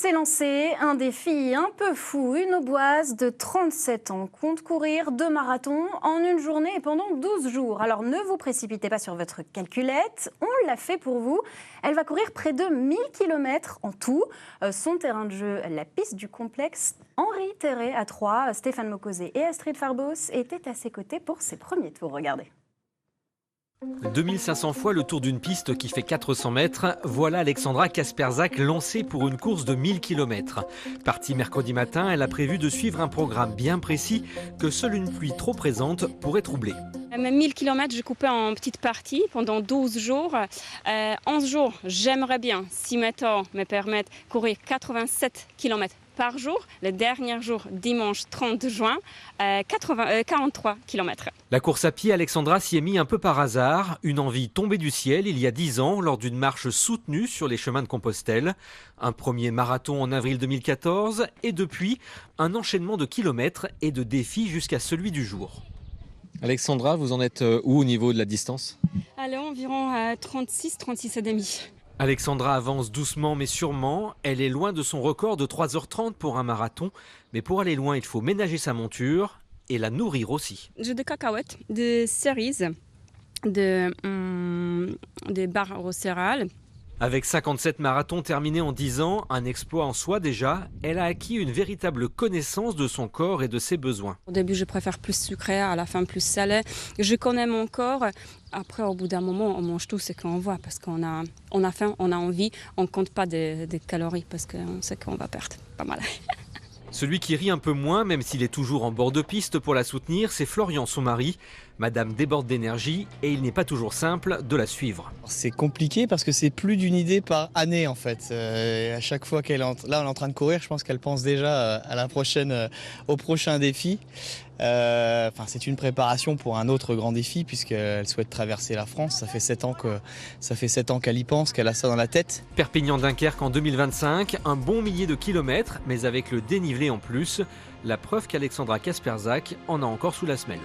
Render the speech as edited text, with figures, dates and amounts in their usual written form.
s'est lancé un défi un peu fou. Une Auboise de 37 ans compte courir 2 marathons en une journée et pendant 12 jours. Alors ne vous précipitez pas sur votre calculette, on l'a fait pour vous. Elle va courir près de 1000 km en tout. Son terrain de jeu, la piste du complexe Henri Terret à Troyes. Stéphane Mocosé et Astrid Farbos étaient à ses côtés pour ses premiers tours. Regardez. 2500 fois le tour d'une piste qui fait 400 mètres, voilà Alexandra Kasperzak lancée pour une course de 1000 km. Partie mercredi matin, elle a prévu de suivre un programme bien précis que seule une pluie trop présente pourrait troubler. Mes 1000 km, je coupais en petites parties pendant 12 jours. 11 jours, j'aimerais bien, si mes temps me permettent, courir 87 km par jour. Le dernier jour, dimanche 30 juin, 43 km. La course à pied, Alexandra s'y est mise un peu par hasard. Une envie tombée du ciel il y a 10 ans lors d'une marche soutenue sur les chemins de Compostelle. Un premier marathon en avril 2014 et depuis, un enchaînement de kilomètres et de défis jusqu'à celui du jour. Alexandra, vous en êtes où au niveau de la distance ? Allez, environ 36 et demi. Alexandra avance doucement mais sûrement. Elle est loin de son record de 3h30 pour un marathon. Mais pour aller loin, il faut ménager sa monture et la nourrir aussi. J'ai des cacahuètes, des cerises, des barres aux céréales. Avec 57 marathons terminés en 10 ans, un exploit en soi déjà, elle a acquis une véritable connaissance de son corps et de ses besoins. Au début, je préfère plus sucré, à la fin plus salé. Je connais mon corps. Après, au bout d'un moment, on mange tout ce qu'on voit parce qu'on a faim, on a envie. On ne compte pas des calories parce qu'on sait qu'on va perdre pas mal. Celui qui rit un peu moins, même s'il est toujours en bord de piste pour la soutenir, c'est Florian, son mari. Madame déborde d'énergie et il n'est pas toujours simple de la suivre. C'est compliqué parce que c'est plus d'une idée par année en fait. À chaque fois qu'elle est là, on est en train de courir, je pense qu'elle pense déjà à la prochaine, au prochain défi. C'est une préparation pour un autre grand défi puisqu'elle souhaite traverser la France. Ça fait 7 ans qu'elle y pense, qu'elle a ça dans la tête. Perpignan-Dunkerque en 2025, un bon millier de kilomètres, mais avec le dénivelé en plus. La preuve qu'Alexandra Kasperzak en a encore sous la semelle.